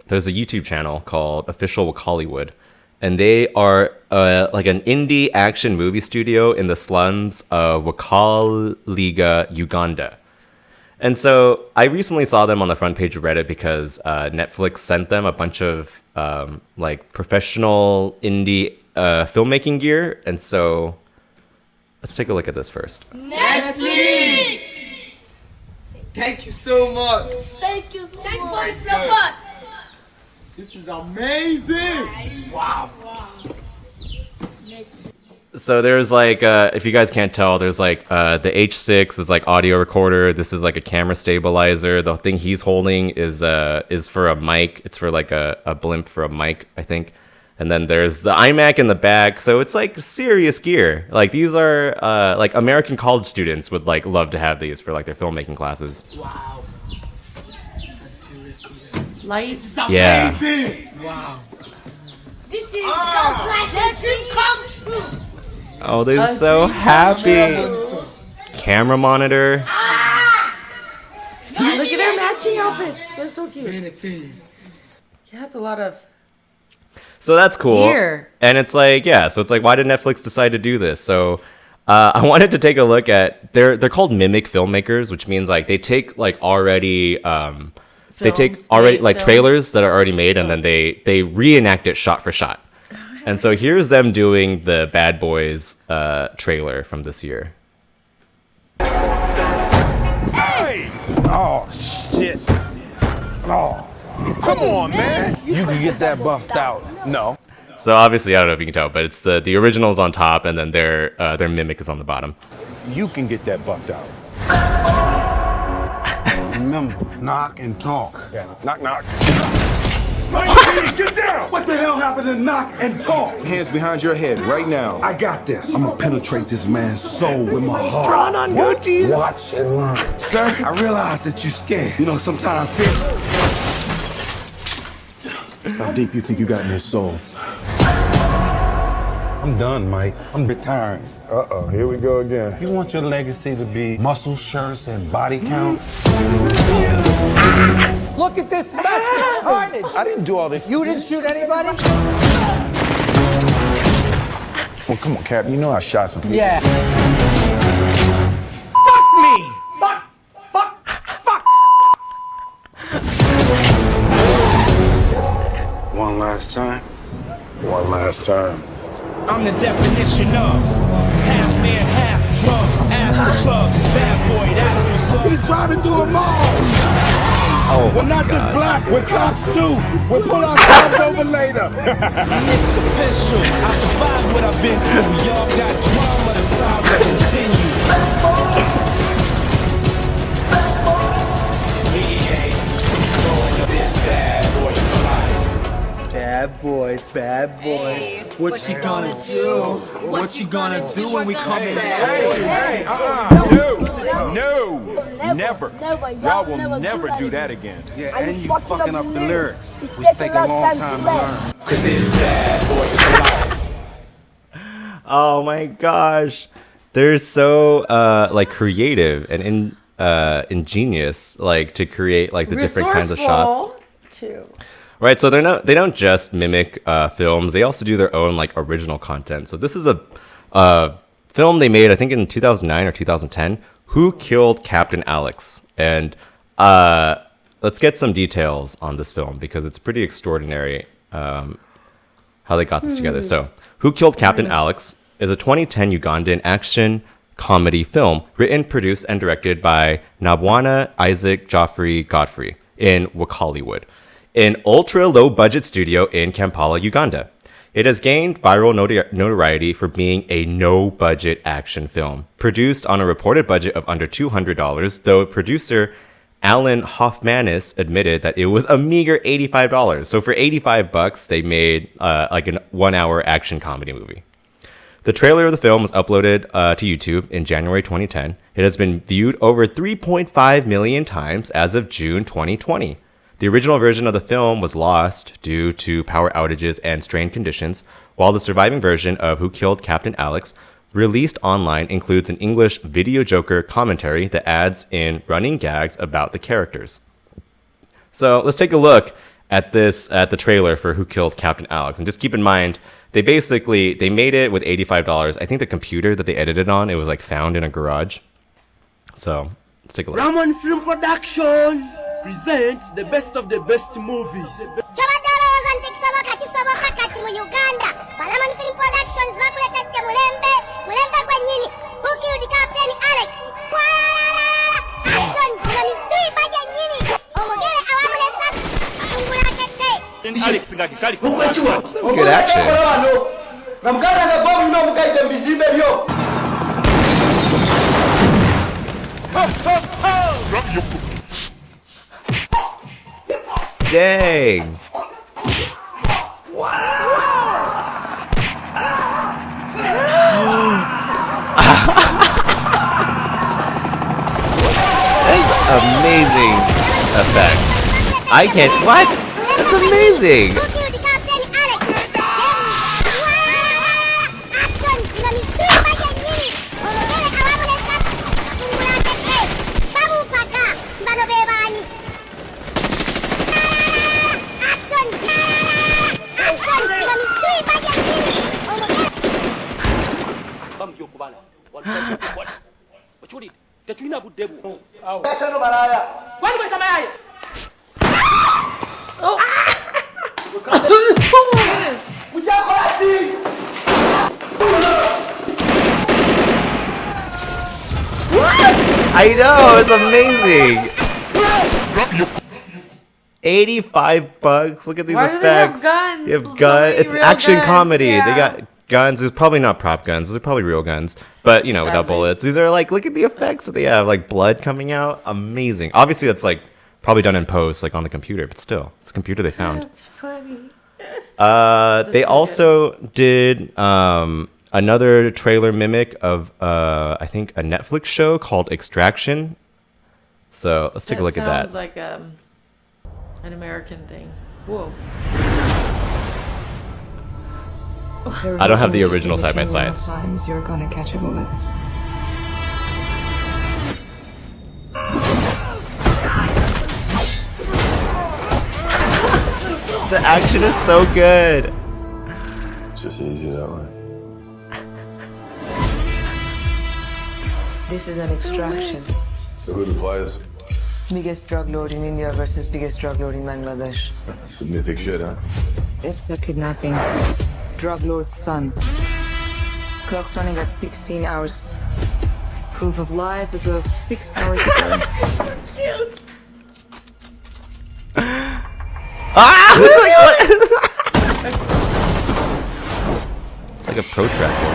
there's a YouTube channel called Official Wakaliwood, and they are like an indie action movie studio in the slums of Wakaliwood, Uganda. And so I recently saw them on the front page of Reddit because Netflix sent them a bunch of like professional indie filmmaking gear. And so let's take a look at this first. Netflix! Thank you so much. Thank you so much. This is amazing. Wow. So there's like, if you guys can't tell, there's like the H6 is like audio recorder. This is like a camera stabilizer. The thing he's holding is for a mic. It's for like a blimp for a mic, I think. And then there's the iMac in the back. So it's like serious gear. Like these are like American college students would like love to have these for like their filmmaking classes. Wow. Lights. Yeah. Wow. This is just like a dream come true. Oh, they're so happy. Camera monitor. Look at their matching outfits. They're so cute. Many things. Yeah, that's a lot of So that's cool. gear. And it's like, yeah, so it's like, why did Netflix decide to do this? So I wanted to take a look at, they're called mimic filmmakers, which means like they take like already, they take already like trailers that are already made and then they reenact it shot for shot. And so here's them doing the Bad Boys trailer from this year. Hey! Oh, shit. Oh, come on, man. You can get that buffed out. No. So obviously, I don't know if you can tell, but it's the original's on top and then their mimic is on the bottom. You can get that buffed out. Remember, knock and talk. Yeah. Knock, knock. Get down! What the hell happened to knock and talk? Hands behind your head right now. I got this. I'm gonna penetrate this man's soul with my heart. Drawn on Gucci's. Watch and learn. Sir, I realize that you're scared. You know, sometimes fear. How deep you think you got in this soul? I'm done, Mike. I'm retiring. Uh-oh, here we go again. You want your legacy to be muscle shirts and body counts? Look at this massive carnage! I didn't do all this. You didn't shoot anybody? Well, come on, Cap. You know I shot some people. Yeah. Fuck me! Fuck! One last time. One last time. I'm the definition of half man, half drugs, ass the clubs, bad boy, that's what's up. He tried to do them all. Oh, We're not just black, we're cops too. We'll pull ourselves over later. It's official, I survived what I've been through. Y'all got drama, the saga continues. We ain't going to this bad boy for life. Bad boys. What you gonna do? What you gonna do when we come in? Hey, no, never. Y'all will never do that again. Yeah, and you fucking up the lyrics, which take a long time to learn. Cause it's bad boy for life. Oh my gosh. They're so like creative and ingenious, like to create like the different kinds of shots. Too. Right, so they don't just mimic films; they also do their own like original content. So this is a film they made, I think, in 2009 or 2010. Who Killed Captain Alex? And let's get some details on this film because it's pretty extraordinary how they got this together. So, Who Killed Captain Alex is a 2010 Ugandan action comedy film written, produced, and directed by Nabwana Isaac Geoffrey Godfrey in Wakaliwood, an ultra-low-budget studio in Kampala, Uganda. It has gained viral notoriety for being a no-budget action film, produced on a reported budget of under $200, though producer Alan Hoffmanis admitted that it was a meager $85. So for $85, they made like a 1-hour action comedy movie. The trailer of the film was uploaded to YouTube in January 2010. It has been viewed over 3.5 million times as of June 2020. The original version of the film was lost due to power outages and strained conditions, while the surviving version of Who Killed Captain Alex, released online, includes an English video joker commentary that adds in running gags about the characters. So let's take a look at the trailer for Who Killed Captain Alex. And just keep in mind, they made it with $85. I think the computer that they edited on, it was like found in a garage. So let's take a look. Ramon Film Production presents the best of the best movies. Mu Uganda. Balaman Film Productions bakuletedde mulembe gwennyini. Who killed Captain Alex? Action nga misiiba gyennyini. Omugere awamulesa akungulakedde. Alex ngati kali Some good action. namuganda ne bomu n'omugaide mubizimbe byo. Dang. That's amazing effects. I can't. What? That's amazing. Who killed Captain Alex? Action nga misiiba gyennyini. Omugere awamulesa akungulakedde. Babupaka bano be baani? Action nga misiiba gyennyini. Bamujokubala. Wachuli tetulina budde bwo. Katano balaya. Kwani bwe kamayaye? Oh my goodness. What? I know, it's amazing. $85. Look at these Why do they have effects. guns? You have So guns. many It's real action guns, comedy. yeah. They got guns. It's probably not prop guns. They're probably real guns. But you know, without Sadly. bullets. These are like, look at the effects that they have, like blood coming out. Amazing. Obviously, that's like probably done in post, like on the computer. But still, it's a computer they found. That's funny. They also did another trailer mimic of I think a Netflix show called Extraction. So let's take a look at that. Sounds like an American thing. Whoa. I don't have the original side by sides. Times you're gonna catch a bullet. The action is so good. It's just easy that way. This is an extraction. So who the players? Biggest drug lord in India versus biggest drug lord in Bangladesh. Some mythic shit, huh? It's a kidnapping. Drug lord's son. Clock's running at 16 hours. Proof of life is of 6 hours ago. Cute. Ah! It's like, what? It's like a protractor.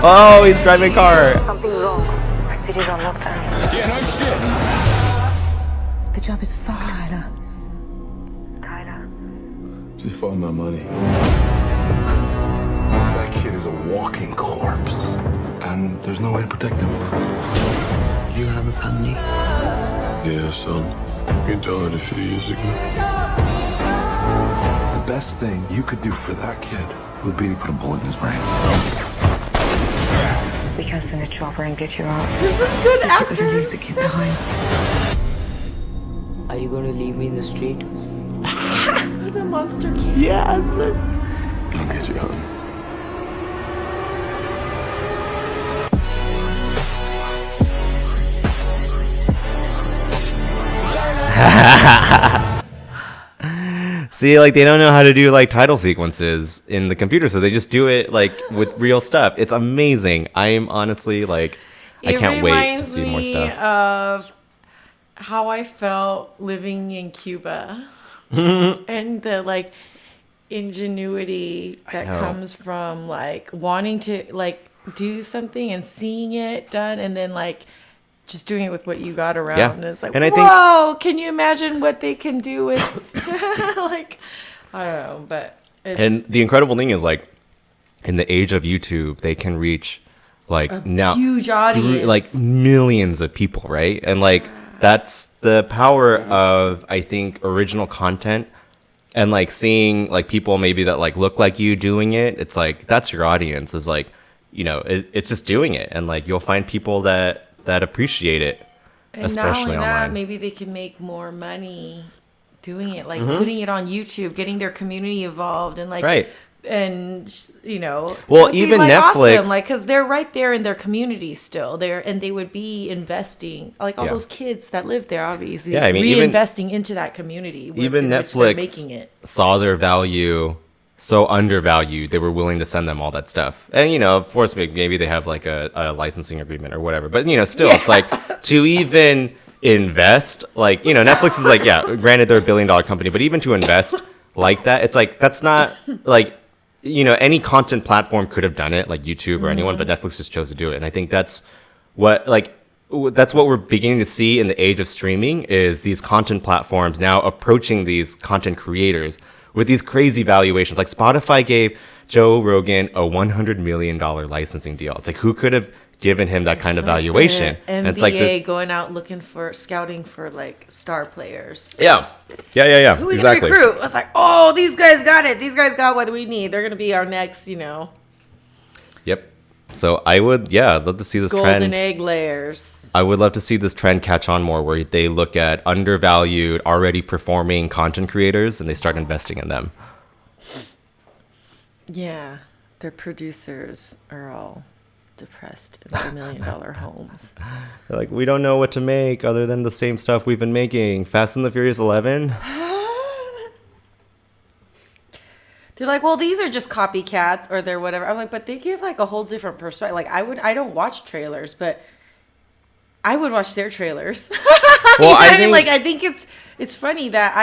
Oh, he's driving a car. Something wrong. The city's on lockdown. Yeah, no shit. The job is fucked, Tyler. Tyler. Just follow my money. That kid is a walking corpse. And there's no way to protect him. You have a family. Yeah, son. You can tell her a few years ago. The best thing you could do for that kid would be to put a bullet in his brain. We can send a chopper and get you out. They're such good You're gonna leave actors. the kid behind. Are you gonna leave me in the street? The monster king. Yes. I'll get you home. See, like they don't know how to do like title sequences in the computer, so they just do it like with real stuff. It's amazing. I am honestly like, I can't wait to see more stuff. Of how I felt living in Cuba and the like ingenuity that know. comes from like wanting to like do something and seeing it done and then like just doing it with what you got around. Yeah. And it's like, And I think- whoa, can you imagine what they can do with like, I don't know, but it's, And the incredible thing is like, in the age of YouTube, they can reach like now huge audience. like millions of people, right? And like that's the power of I think original content and like seeing like people maybe that like look like you doing it. It's like that's your audience. Is like, you know, it's just doing it, and like you'll find people that appreciate it. And especially not only that, online. maybe they can make more money doing it, like Mm-hmm. putting it on YouTube, getting their community involved, and like, Right. and you know, Well, it would be, even like, Netflix- awesome, like, because they're right there in their community still there, and they would be investing, like all Yeah. those kids that live there, obviously, Yeah, I mean, even- reinvesting into that community. Even in which they're Netflix making it. saw their value so undervalued, they were willing to send them all that stuff. And, you know, of course, maybe they have like a licensing agreement or whatever. But, you know, still, it's like to even invest, like, you know, Netflix is like, yeah, granted they're $1 billion company, but even to invest like that, it's like, that's not like, you know, any content platform could have done it, like YouTube or anyone, but Netflix just chose to do it. And I think that's what, like, that's what we're beginning to see in the age of streaming is these content platforms now approaching these content creators with these crazy valuations. Like Spotify gave Joe Rogan a $100 million licensing deal. It's like, who could have given him that kind of valuation? The And NBA it's like, going out looking for scouting for like star players. yeah, Who we exactly. gonna recruit? I was like, oh, these guys got it. These guys got what we need. They're gonna be our next, you know, Yep. So I would, yeah, I'd love to see this golden trend. egg layers. I would love to see this trend catch on more, where they look at undervalued, already performing content creators and they start investing in them. Yeah, their producers are all depressed in their $1 million homes. They're like, we don't know what to make other than the same stuff we've been making. Fast and the Furious 11. They're like, well, these are just copycats or they're whatever. I'm like, but they give like a whole different perspective. Like I don't watch trailers, but I would watch their trailers. Well, I think, mean, like, I think it's funny that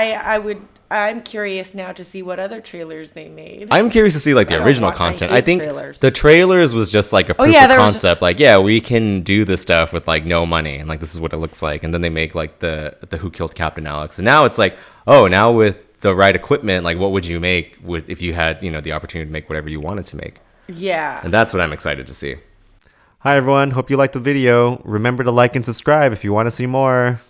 I'm curious now to see what other trailers they made. I'm curious to see like I the don't original watch- I content. hate I think trailers. the trailers was just like a proof yeah, of there was- concept. Like, yeah, we can do this stuff with like no money, and like this is what it looks like. And then they make like the Who Killed Captain Alex, and now it's like, oh, now with the right equipment, like what would you make with if you had, you know, the opportunity to make whatever you wanted to make? Yeah. And that's what I'm excited to see. Hi everyone, hope you liked the video. Remember to like and subscribe if you want to see more.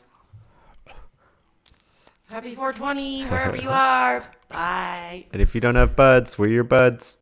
Happy 420 wherever you are. Bye. And if you don't have buds, we're your buds.